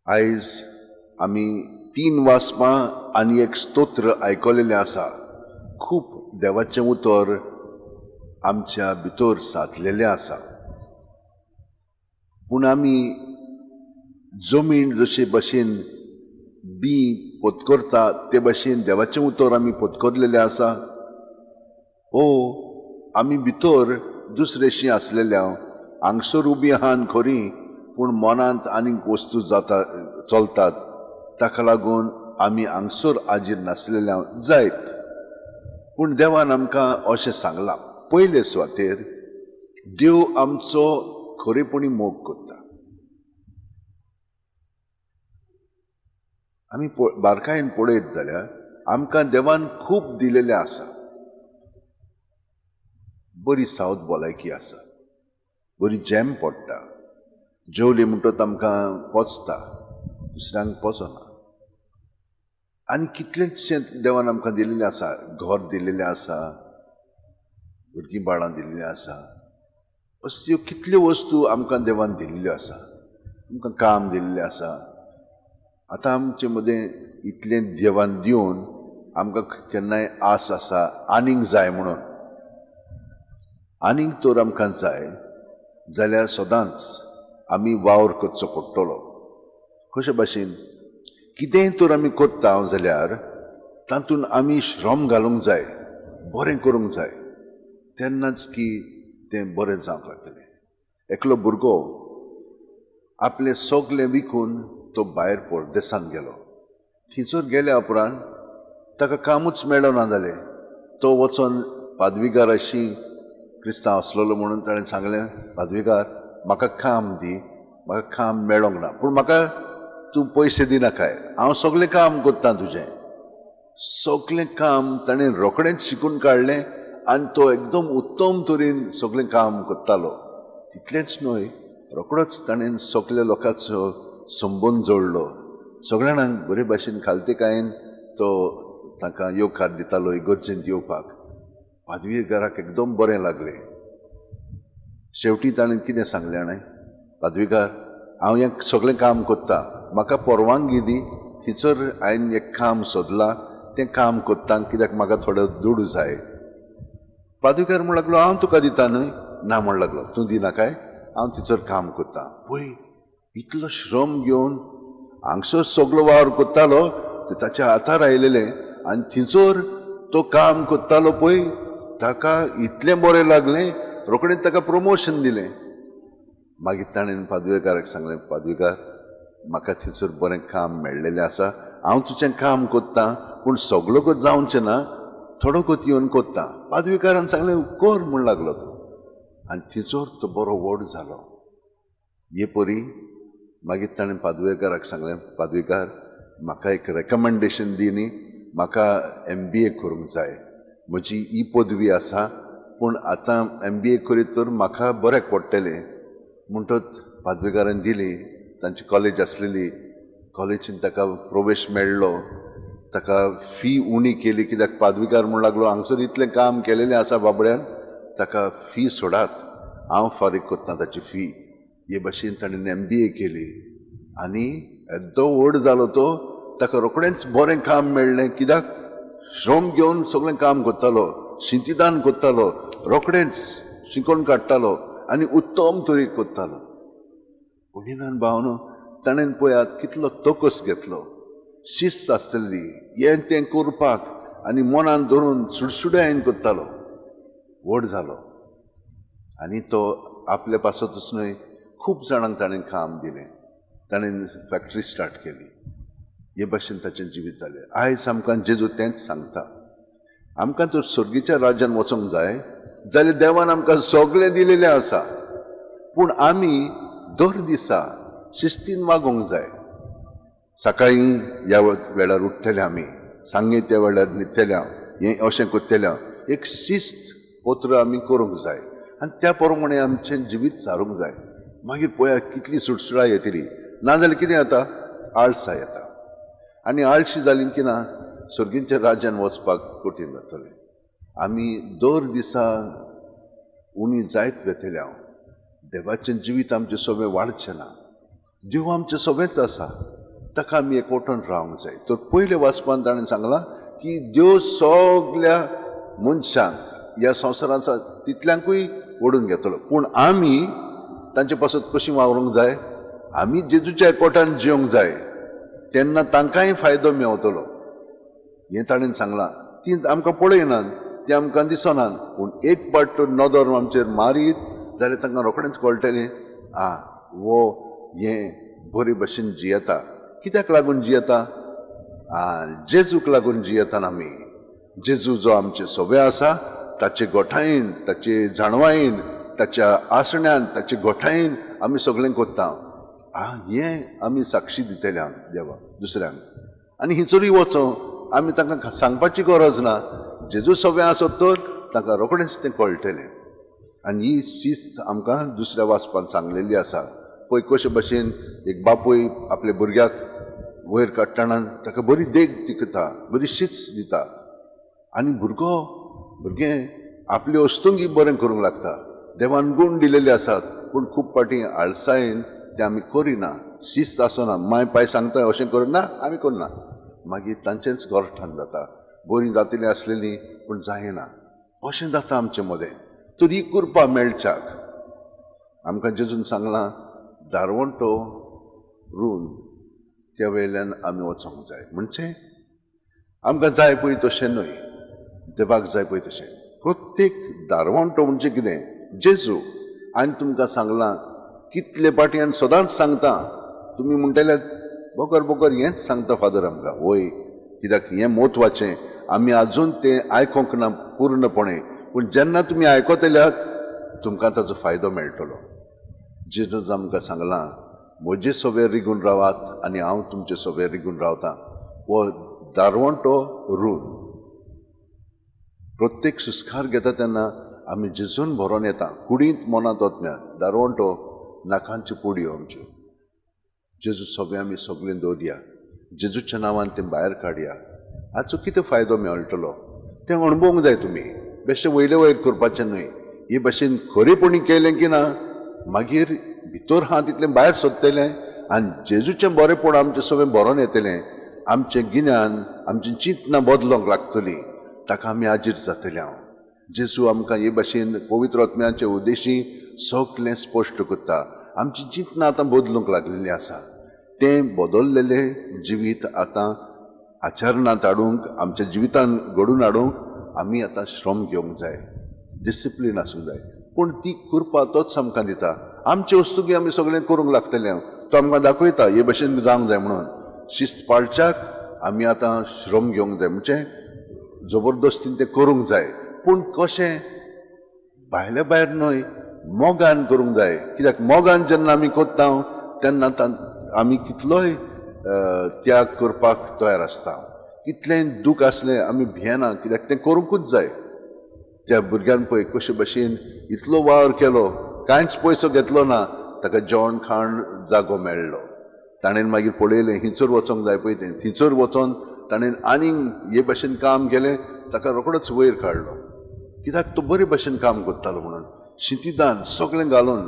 आयज आमी 3 वासपां आनी एक स्तोत्र आयकलेलें आसा. खूब देवाचें उतर आमच्या भितर साचलेलें आसा. पूण आमी जमीन जशे भशेन बी पोतकरता ते भशेन देवाचें उतर आमी पोतकरलेलें आसा. आमी भितर दुसरेशीं आसलेल्या हांगसर उबी आहान खरी पूण मनांत आनीक वस्तू चलतात. ताका लागून आमी हांगसर हाजीर नासलेल्या जायत. पूण देवान आमकां अशें सांगलां, पयले सुवातेर देव आमचो खरेपणी मोग करता. आमी बारकायेन पळयत जाल्यार आमकां देवान खूब दिलेलें आसा. बरी सावथ भलायकी आसा, बरी जेम पडटा, जेवली म्हणटत आमकां पोचता, दुसऱ्यांक पचना. आनी कितलेंशें देवान आमकां दिलेलें आसा. घर दिलेलें आसा, भुरगीं बाळां दिल्लीं आसा. अश्यो कितल्यो वस्तू आमकां देवान दिल्ल्यो आसा. आमकां काम दिल्लें आसा. आतां आमचे मदें इतलें देवान दिवन आमकां केन्नाय आस आसा आनीक जाय म्हणून. आनीक तर आमकां जाय जाल्यार सदांच आमी वावर करचो पडटलो. कशे भाशेन कितेंय तर आमी करता जाल्यार तातूंत आमी श्रम घालूंक जाय, बरें करूंक जाय. तेन्नाच की तें बरें जावंक लागतलें. एकलो भुरगो आपलें सगलें विकून तो भायर परदेसांत गेलो. थंयसर गेल्या उपरांत ताका कामूच मेळना जालें. तो वचोन पादवीकार अशी क्रिस्तांव आसलेलो म्हणून ताणें सांगलें, पादवीकार म्हाका काम दी, म्हाका काम मेळोंक ना, पूण म्हाका तूं पयशे दिनाकाय, हांव सगलें काम करतां तुजें. सगलें काम ताणें रोखडेंच शिकून काडलें आनी तो एकदम उत्तम तरेन सगलें काम करतालो. तितलेंच न्हय, रोखडोच ताणें सगल्या लोकांचो संबंद जोडलो. सगळ्या जाणांक बरे भाशेन खालतेकायेन तो तांकां येवकार दितालो इगर्जेंत येवपाक. पादवीकाराक एकदम बरें लागलें. शेवटी ताणें कितें सांगलें जाणां, पादवीकार हांव हें सगलें काम करतां, म्हाका परवानगी दी. थंयसर हांवें एक काम सोदलां, तें काम करतां, कित्याक म्हाका थोडो दूड जाय. पादवीकार म्हणूंक लागलो, हांव तुका दितां न्हय. ना म्हणूंक लागलो, तूं दिनाकाय, हांव थंयसर काम करतां. पळय, इतलो श्रम घेवन हांगसर सगलो वावर करतालो, ते ताच्या हातार आयलेलें आनी थंयसर तो काम करतालो पळय, ताका इतलें बरें लागलें, रोखडेंच ताका प्रमोशन दिलें. मागीर ताणें पादवेकाराक सांगलें, पादवेकार म्हाका थंयसर बरें काम मेळ्ळेलें आसा, हांव तुजें काम करतां, पूण सगलो कोत जावचें ना, थोडो कोत येवन करतां. पादवेकारान सांगलें, कर म्हूण लागलो तो. आनी थंयसर तो बरो व्हड जालो. हे परी मागीर ताणें पादवेकाराक सांगलें, पादवेकार म्हाका एक रेकमेंडेशन दी न्ही, म्हाका MBA करूंक जाय. म्हजी ही पदवी आसा, पूण आतां MBA करीत तर म्हाका बऱ्याक पडटलें. म्हणटच पादवेकारान दिली. तांची कॉलेज आसलेली, कॉलेजीन ताका प्रवेश मेळ्ळो. ताका फी उणी केली, कित्याक पादवीकार म्हणूंक लागलो, हांगसर इतलें काम केलेलें आसा बाबड्यान, ताका फी सोडात, हांव फारीक करतां ताची फी. हे भाशेन ताणें MBA केली. आनी येदो व्हड जालो तो, ताका रोखडेंच बरें काम मेळ्ळें. कित्याक श्रम घेवन सगळें काम करतालो, शिंतीदान करतालो, रोखडेंच शिकोवन काडटालो आनी उत्तम तरेन करतालो. भयणीन भावनो, ताणें पळयात कितलो तोकस घेतलो, शिस्त आसतली, हें तें करपाक, आनी मनान धरून सुडसुड्यान करतालो. व्हड जालो आनी तो आपल्या पासतूच न्हय, खूब जाणांक ताणें काम दिलें. ताणें फॅक्टरी स्टार्ट केली. हे भाशेन ताचें जिवीत जालें. आयज आमकां जेजू तेंच सांगता, आमकां तर स्वर्गीच्या राज्यान वचोंक जाय जाल्यार देवान आमकां सगलें दिलेलें आसा. पूण आमी दर दिसा शिस्तीन वागोंक जाय. सकाळीं ह्या वेळार उठ्ठले आमी, सांगे त्या वेळार न्हिदतले, हें अशें करतलें, एक शिस्त पत्र आमी करूंक जाय आनी त्या प्रमाणे आमचें जिवीत सारूंक जाय. मागीर पळयात कितली सुटसुडाय येतली. नाजाल्यार कितें जाता, आळसाय येता. आनी आळशी जाली की ना, स्वर्गीच्या राज्यान वचपाक कठीण जातलें. आमी दर दिसा उणी जायत वेतले. हांव देवाचें जिवीत आमचें सगळें वाडचें ना. देव आमचें सगळेंच आसा, ताका आमी एकवटून रावंक जाय. तर पयले वाचपान ताणें सांगलां की देव सगल्या मनशांक ह्या संवसारांत तितल्यांकूय ओडून घेतलो, पूण आमी तांचे पासत कशीं वावरूंक जाय? आमी जेजूच्या एकवटान जिवंक जाय, तेन्ना तांकांय फायदो मेवतलो हें ताणें सांगलां. ती आमकां पळयनात, ती आमकां दिसनात, पूण एक पाट नदर आमचेर मारीत जाल्यार तांकां रोखडेंच कळटलें वो हें बरे भशेन जियेता. कित्याक लागून जियेता? जेजूक लागून जियेतात आमी. जेजू जो आमचे सोबे आसा ताचे गोठायेन, ताचे जाणवायेन, ताच्या आसण्यान, ताचे गोठायेन आमी सगळें कोत्ता. हें आमी साक्षी दितले देवा दुसऱ्यांक. आनी हिचोरी वचों आमी तांकां सांगपाची गरज ना. जेजू सोबे आसत तर तांकां रोखडेंच तें कळटलें. आनी ही शिस्त आमकां दुसऱ्या वाचपान सांगलेली आसा. पळय कशे भशेन एक बापूय आपल्या भुरग्याक वयर काडटना ताका बरी देख दिता, बरी शिस्त दिता, आनी भुरगें आपल्यो वस्तूंकी बरें करूंक लागता. देवान गूण दिलेले आसात, पूण खूब पाटी आळसायेन ते आमी करिना, शिस्त आसना. माय पाय सांगता अशें करना, आमी करना, मागीर तांचेंच गोरठाण जाता. बरीं जातलीं आसलेलीं पूण जायना, अशें जाता आमचे मदें. तर ही कृपा मेळच्याक आमकां जेजून सांगलां दारवंटो रून त्या वेल्यान आमी वचोंक जाय. म्हणजे आमकां जाय पळय तशें न्हय, देवाक जाय पळय तशें. प्रत्येक दारवंटो म्हणजे कितें? जेजू. हांवें तुमकां सांगलां कितले पाटी हांवें सदांच सांगता, तुमी म्हणटले बोकर हेंच सांगता फादर आमकां. वय, कित्याक हें म्हत्वाचें. आमी आजून तें आयकोंक ना पूर्णपणे, पूण जेन्ना तुमी आयकतल्यात तुमकां ताचो फायदो मेळटलो. जेजून आमकां सांगलां म्हजे सोबे रिगून रावात आनी हांव तुमचे सोबे रिगून रावतां. वो दारवंटो रून प्रत्येक सुस्कार घेता तेन्ना आमी जेजून भरोन येता. कुडींत मनांत वतम्या दारवंटो नाकांच्यो पुडयो आमच्यो. जेजू सोबे आमी सगळें दवरया, जेजूच्या नांवान तें भायर काडया. हाचो कितें फायदो मेळटलो तें अणभवूंक जाय तुमी. बेश्टें वयले वयर करपाचें न्हय. हे भाशेन खरेपणी केलें की ना मागीर भितर हा तितलें भायर सोदतलें आनी जेजूचें बरेंपण आमचें सगळें भरोन येतलें. आमचें गिन्यान, आमचीं चिंतनां बदलोंक लागतलीं, ताका आमी आजीर जातले. हांव जेजू आमकां हे भाशेन पवित्र आत्म्याचे उद्देशी सगळें स्पश्ट करता. आमचीं चिंतनां आतां बदलूंक लागलेलीं आसा. तें बदललेलें जिवीत आतां आचरणांत हाडूंक, आमच्या जिवितान घडून हाडूंक आमी आतां श्रम घेवंक जाय, डिसिप्लीन आसूंक जाय. पूण ती कृपा तोच आमकां दिता. आमचे वस्तूकी आमी सगळें करूंक लागतलें. तो आमकां दाखयता हे भशेन जावंक जाय म्हणून. शिस्त पाळच्याक आमी आतां श्रम घेवंक जाय, म्हणजे जबरदस्तीन तें करूंक जाय. पूण कशें? भायल्या भायर न्हय, मोगान करूंक जाय. कित्याक मोगान जेन्ना आमी कोत्ता तेन्ना आमी कितलोय त्याग करपाक तयार आसता. कितलें दूख आसलें आमी भियेना, कित्याक तें करूंकूच जाय. त्या भुरग्यान पळय कशे भशेन इतलो वावर केलो, कांयच पयसो घेतलो ना, ताका जेवण खाण जागो मेळ्ळो. ताणें मागीर पळयलें हिंचर वचोंक जाय पळय तें, थिंचर वचोन ताणें आनीक हे भशेन काम केलें, ताका रोखडोच वयर काडलो. कित्याक तो बरे भशेन काम करतालो म्हणून, शिंतीदान सगळें घालून.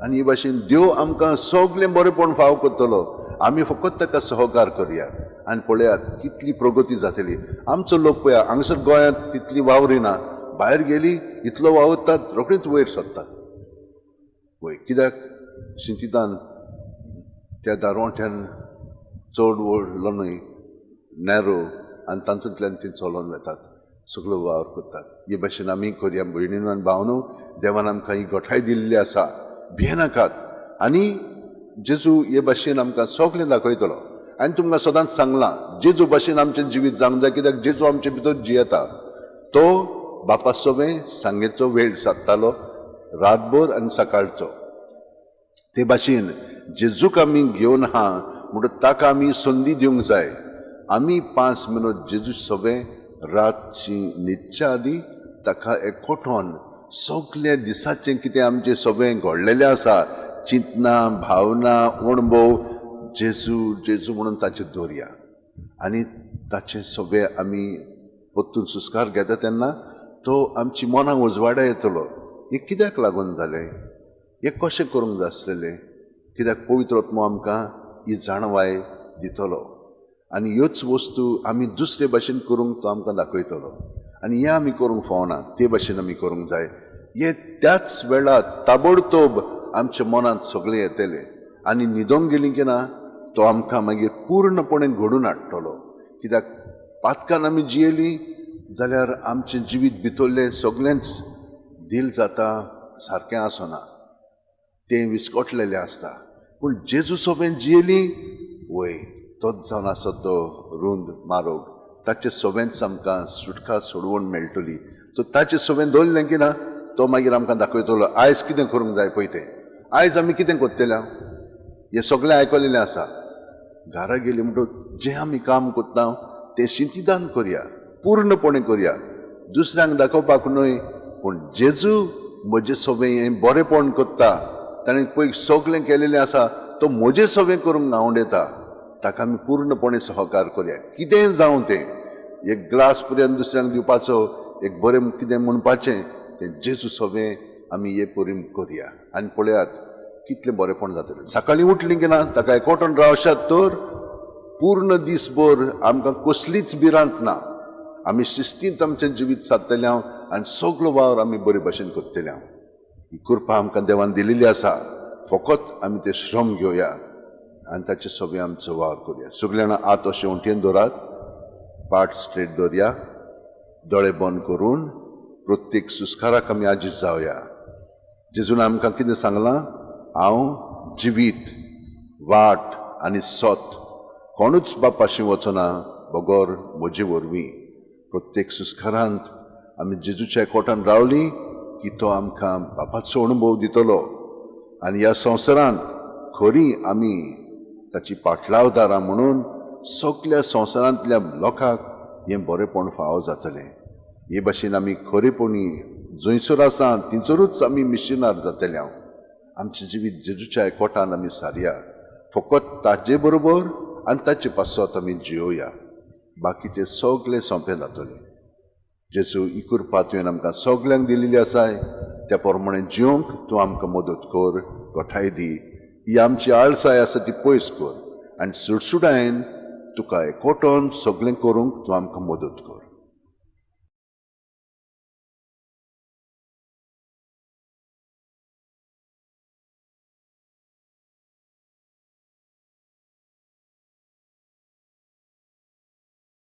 आनी हे भाशेन देव आमकां सगळें बरेंपण फाव करतलो. आमी फकत ताका सहकार करया आनी पळयात कितली प्रगती जातली. आमचो लोक पळया हांगसर गोंयांत तितली वावरिना, भायर गेली इतलो वावरतात, रोखडीच वयर सरतात. वय कित्याक? शिंतीदान त्या दारवंट्यान चड व्हडलो न्हय, नॅरो, आनी तातूंतल्यान ती चलोन वतात, सगळो वावर करतात. हे भाशेन आमी करया भयणीनो आनी भावनो. देवान आमकां ही गोठाय दिल्ली आसा, भियेनाकात. आनी जेजू हे भाशेन आमकां सगळें दाखयतलो. हांवें तुमकां सदांच सांगलां जेजू भाशेन आमचें जिवीत जावंक जाय. कित्याक जेजू आमचे भितर जियेता. तो बापा सोबे सांगेचो वेळ सादतालो, रातभर आनी सकाळचो. ते भाशेन जेजूक आमी घेवन आहा म्हणून ताका आमी संदी दिवंक जाय. आमी 5 मिनट जेजू सोबे रातची न्हिदच्या आदी ताका एकवटोन सगळें दिसाचें कितें आमचें सगळें घडलेलें आसा, चिंतनां, भावना, अणभव, जेजू जेजू म्हणून ताचेर दवरया. आनी ताचें सगळें आमी परतून सुस्कार घेता तेन्ना तो आमची मनां उजवाड्या येतलो. हें कित्याक लागून जालें? हें कशें करूंक जाय आसलेलें? कित्याक पवित्र आत्मो आमकां ही जाणवाय दितलो आनी ह्योच वस्तू आमी दुसरे भाशेन करूंक तो आमकां दाखयतलो आनी हें आमी करूंक फावना ते भाशेन आमी करूंक जाय हे त्याच वेळार ताबडतोब आमच्या मनांत सगळें येतलें आनी न्हिदोंक गेलीं की ना तो आमकां मागीर पूर्णपणे घडून हाडटलो कित्याक पातकान आमी जियेलीं जाल्यार आमचें जिवीत भितरलें सगळेंच दिल जाता सारकें आसना तें विस्कटलेलें आसता पूण जेजू सोबेन जियेलीं वय तोच जावन आसा तो रुंद मारोग ताचे सोबेंच आमकां सुटका सोडवण मेळटली तो ताचे सोबेन दवरलें की ना तो मागीर आमकां दाखयतलो आयज कितें करूंक जाय पळय तें आयज आमी कितें कोत्तलें हें सगळें आयकलेलें आसा घरा गेलीं म्हणटूच जें आमी काम कोत्ता तें शिंतिदान करया पूर्णपणे करया दुसऱ्यांक दाखोवपाक न्हय पूण जेजू म्हजे सोबें हें बरेंपण कोत्ता ताणें पळय सगळें केलेलें आसा तो म्हजें सोबें करूंक आवडटा ताका आमी पूर्णपणे सहकार करया कितेंय जावं तें एक ग्लास पर्यंत दुसऱ्यांक दिवपाचो एक बरें कितें म्हणपाचें तें जेजू सोबें आमी हे परीम करया आनी पळयात कितलें बरेंपण जातलें सकाळीं उठलीं की ना ताका एकवटून रावशात तर पूर्ण दिसभर आमकां कसलीच भिरांत ना आमी शिस्तींत आमचें जिवीत सादतलें आनी सगळो वावर आमी बरे भाशेन करतलें ही कृपा आमकां देवान दिलेली आसा फकत आमी ते श्रम घेवया आनी ताचे सगळें आमचो वावर करुया सगळें जाणां आत अशें उंटेन दवरात पाट स्ट्रेट दवरया दोळे बंद करून प्रत्येक सुस्काराक आमी आजीर जावया जेजून आमकां कितें सांगलां हांव जिवीत वाट आनी सोत कोणूच बापाशी वचना बगोर म्हजे वरवीं प्रत्येक सुस्कारांत आमी जेजूच्या एकवटान रावलीं की तो आमकां बापाचो अणभव दितलो आनी ह्या संवसारांत खरी आमी ताची पाटलावदारां म्हणून सगळ्या संवसारांतल्या लोकांक हें बरेंपण फावो जातलें हे भाशेन आमी खरेपणी जंयसर आसा थंयसरूच आमी मिशनार जातले आमचें जिवीत जेजूच्या एकवटान आमी सारया फकत ताचे बरोबर आनी ताचे पासत आमी जियोया बाकीचें सगळें सोंपें जातलें जेजू ही कृपा तुवें आमकां सगळ्यांक दिलेली आसाय त्या प्रमाणे जिवंक तूं आमकां मदत कर घोठाय दी ही आमची आळसाय आसा ती पयस कर आनी सुटसुटायेन तुका एकवटोन सगळें करूंक तूं आमकां मदत कर